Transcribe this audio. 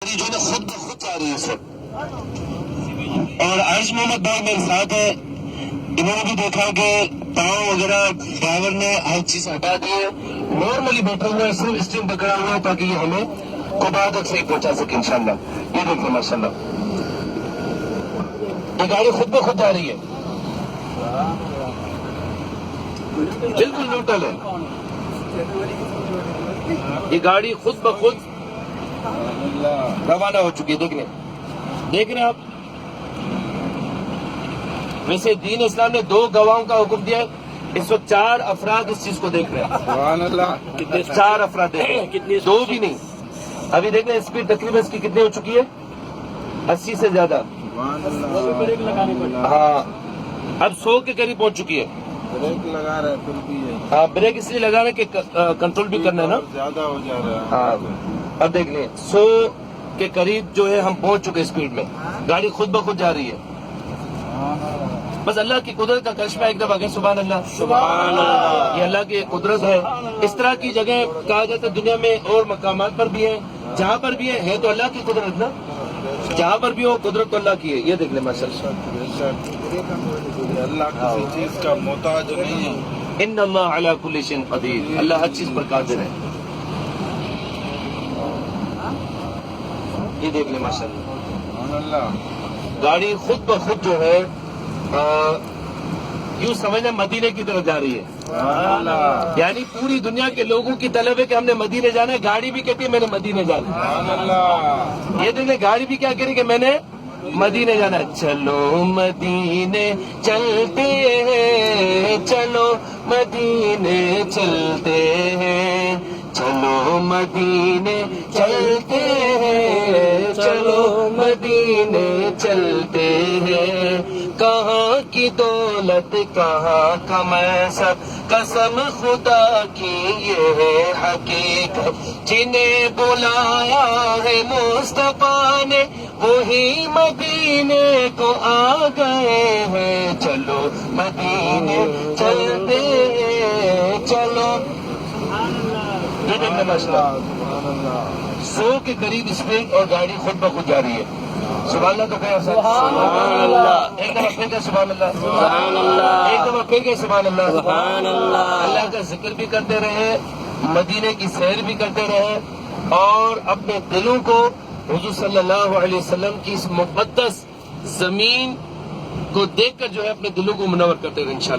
گاڑی جو ہے نا خود بخود جا رہی ہے سر. اور عائش محمد بھائی میرے ساتھ ہے, انہوں نے بھی دیکھا کہ پاؤں وغیرہ ڈرائیور نے ہر چیز ہٹا دی ہے, نارملی بیٹھا ہوا ہے, صرف اسٹیئرنگ پکڑا ہوا ہے تاکہ یہ ہمیں کوبا تک صحیح پہنچا سکے انشاءاللہ. یہ دیکھیں ماشاء اللہ یہ گاڑی خود بخود جا رہی ہے, بالکل نیوٹرل ہے. یہ گاڑی خود بخود روانہ ہو چکی ہے. دیکھ رہے ہیں آپ. ویسے دین اسلام نے 2 گواہوں کا حکم دیا ہے. اس وقت 4 افراد اس چیز کو دیکھ رہے ہیں. سبحان اللہ. 4 افراد دیکھ رہے ہیں, 2 بھی نہیں. ابھی دیکھ رہے ہیں اسپیڈ تقریباً اس کی کتنی ہو چکی ہے, 80 سے زیادہ. ہاں اب 100 کے قریب پہنچ چکی ہے. بریک لگا رہا ہے پھر بھی ہاں بریک اس لیے لگا رہے کہ کنٹرول بھی کرنا ہے نا. زیادہ ہو جا رہا ہے. ہاں اب دیکھ لیں 100 کے قریب جو ہے ہم پہنچ چکے اسپیڈ میں. گاڑی خود بخود جا رہی ہے. بس اللہ کی قدرت کا کرشمہ. ایک دفعہ کہ سبحان اللہ, سبحان اللہ. یہ اللہ کی قدرت ہے. اس طرح کی جگہ کہا جاتا ہے دنیا میں اور مقامات پر بھی ہیں, جہاں پر بھی ہے تو اللہ کی قدرت نا, جہاں پر بھی ہو قدرت تو اللہ کی ہے. یہ دیکھ لیں ماشاء اللہ کسی چیز کا محتاج نہیں ہے. ان اللہ علی کل شیء قدیر, اللہ ہر چیز پر قادر ہے. یہ دیکھ لیں ماشاء اللہ. سبحان اللہ. گاڑی خود بخود جو ہے یوں سمجھنا مدینے کی طرف جا رہی ہے. سبحان اللہ. یعنی پوری دنیا کے لوگوں کی طلب ہے کہ ہم نے مدینے جانا ہے. گاڑی بھی کہتی ہے میں نے مدینے جانا ہے. سبحان اللہ. یہ دیکھیں گاڑی بھی کیا کہہ رہی کہ میں نے مدینے جانا ہے. چلو مدینے چلتے ہیں, چلو مدینے چلتے ہیں, چلو مدینے چلتے ہیں, چلو مدینے چلتے ہیں. کہاں کی دولت کہاں کا میسر, قسم خدا کی یہ ہے حقیقت. جنہیں بلایا ہے مصطفیٰ نے وہی مدینے کو آ گئے ہیں. چلو مدینے چلتے ہیں, چلو. یہ دیکھنے مسئلہ 100 کے قریب اسپیڈ اور گاڑی خود بخود جا رہی ہے. سبحان اللہ تو کہا سبحان اللہ. ایک دفعہ پھر کہ سبحان اللہ, سبحان اللہ. ایک دفعہ پھر کہ سبحان اللہ, سبحان اللہ. اللہ کا ذکر بھی کرتے رہے, مدینے کی سیر بھی کرتے رہے, اور اپنے دلوں کو حضور صلی اللہ علیہ وسلم کی اس مقدس زمین کو دیکھ کر جو ہے اپنے دلوں کو منور کرتے رہے انشاءاللہ.